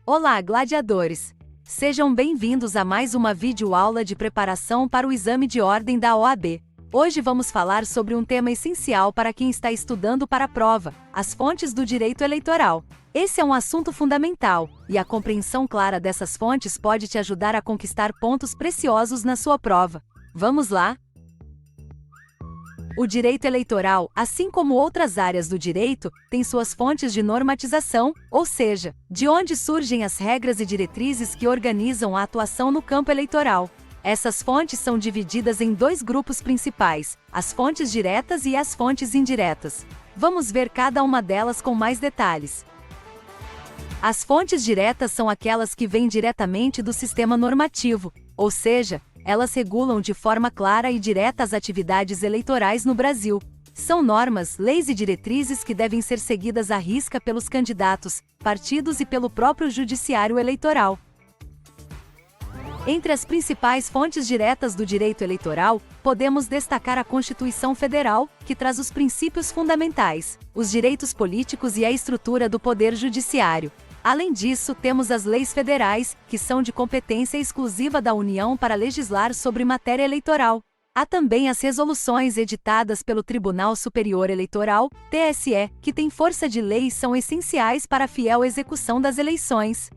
Olá, gladiadores! Sejam bem-vindos a mais uma videoaula de preparação para o exame de ordem da OAB. Hoje vamos falar sobre um tema essencial para quem está estudando para a prova: as fontes do direito eleitoral. Esse é um assunto fundamental, e a compreensão clara dessas fontes pode te ajudar a conquistar pontos preciosos na sua prova. Vamos lá? O direito eleitoral, assim como outras áreas do direito, tem suas fontes de normatização, ou seja, de onde surgem as regras e diretrizes que organizam a atuação no campo eleitoral. Essas fontes são divididas em dois grupos principais: as fontes diretas e as fontes indiretas. Vamos ver cada uma delas com mais detalhes. As fontes diretas são aquelas que vêm diretamente do sistema normativo, ou seja, elas regulam de forma clara e direta as atividades eleitorais no Brasil. São normas, leis e diretrizes que devem ser seguidas à risca pelos candidatos, partidos e pelo próprio judiciário eleitoral. Entre as principais fontes diretas do direito eleitoral, podemos destacar a Constituição Federal, que traz os princípios fundamentais, os direitos políticos e a estrutura do Poder Judiciário. Além disso, temos as leis federais, que são de competência exclusiva da União para legislar sobre matéria eleitoral. Há também as resoluções editadas pelo Tribunal Superior Eleitoral, TSE, que têm força de lei e são essenciais para a fiel execução das eleições.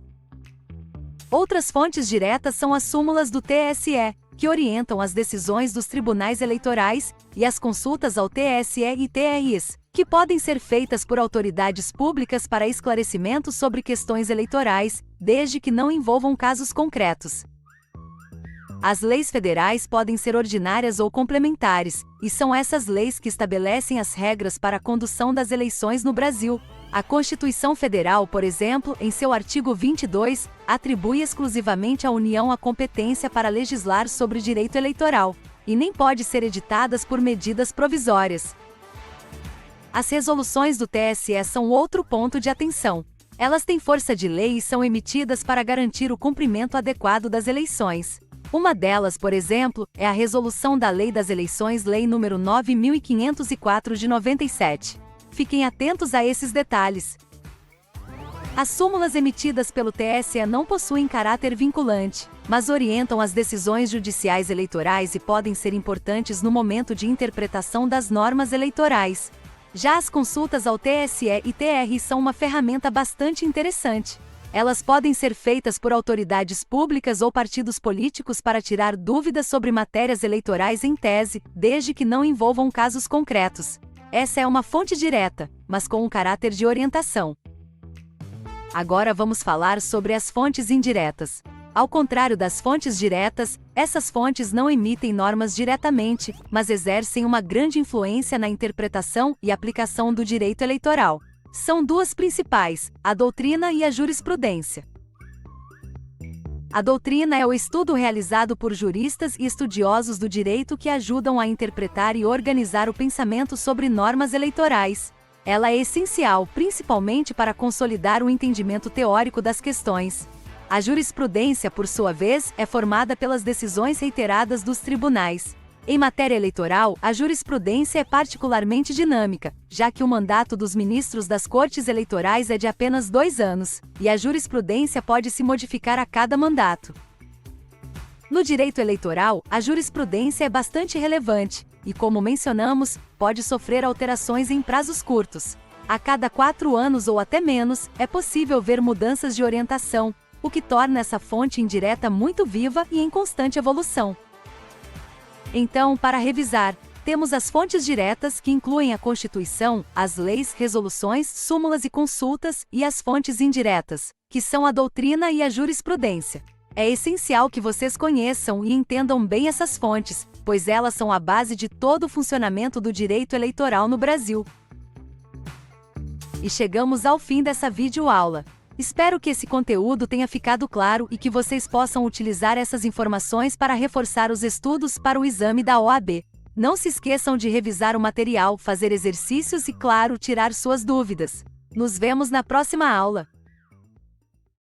Outras fontes diretas são as súmulas do TSE, que orientam as decisões dos tribunais eleitorais, e as consultas ao TSE e TREs, que podem ser feitas por autoridades públicas para esclarecimento sobre questões eleitorais, desde que não envolvam casos concretos. As leis federais podem ser ordinárias ou complementares, e são essas leis que estabelecem as regras para a condução das eleições no Brasil. A Constituição Federal, por exemplo, em seu artigo 22, atribui exclusivamente à União a competência para legislar sobre direito eleitoral, e nem pode ser editadas por medidas provisórias. As resoluções do TSE são outro ponto de atenção. Elas têm força de lei e são emitidas para garantir o cumprimento adequado das eleições. Uma delas, por exemplo, é a Resolução da Lei das Eleições, Lei nº 9.504 de 97. Fiquem atentos a esses detalhes. As súmulas emitidas pelo TSE não possuem caráter vinculante, mas orientam as decisões judiciais eleitorais e podem ser importantes no momento de interpretação das normas eleitorais. Já as consultas ao TSE e TR são uma ferramenta bastante interessante. Elas podem ser feitas por autoridades públicas ou partidos políticos para tirar dúvidas sobre matérias eleitorais em tese, desde que não envolvam casos concretos. Essa é uma fonte direta, mas com um caráter de orientação. Agora vamos falar sobre as fontes indiretas. Ao contrário das fontes diretas, essas fontes não emitem normas diretamente, mas exercem uma grande influência na interpretação e aplicação do direito eleitoral. São duas principais: a doutrina e a jurisprudência. A doutrina é o estudo realizado por juristas e estudiosos do direito que ajudam a interpretar e organizar o pensamento sobre normas eleitorais. Ela é essencial, principalmente para consolidar o entendimento teórico das questões. A jurisprudência, por sua vez, é formada pelas decisões reiteradas dos tribunais. Em matéria eleitoral, a jurisprudência é particularmente dinâmica, já que o mandato dos ministros das cortes eleitorais é de apenas 2 anos, e a jurisprudência pode se modificar a cada mandato. No direito eleitoral, a jurisprudência é bastante relevante, e como mencionamos, pode sofrer alterações em prazos curtos. A cada 4 anos ou até menos, é possível ver mudanças de orientação, o que torna essa fonte indireta muito viva e em constante evolução. Então, para revisar, temos as fontes diretas, que incluem a Constituição, as leis, resoluções, súmulas e consultas, e as fontes indiretas, que são a doutrina e a jurisprudência. É essencial que vocês conheçam e entendam bem essas fontes, pois elas são a base de todo o funcionamento do direito eleitoral no Brasil. E chegamos ao fim dessa videoaula. Espero que esse conteúdo tenha ficado claro e que vocês possam utilizar essas informações para reforçar os estudos para o exame da OAB. Não se esqueçam de revisar o material, fazer exercícios e, claro, tirar suas dúvidas. Nos vemos na próxima aula!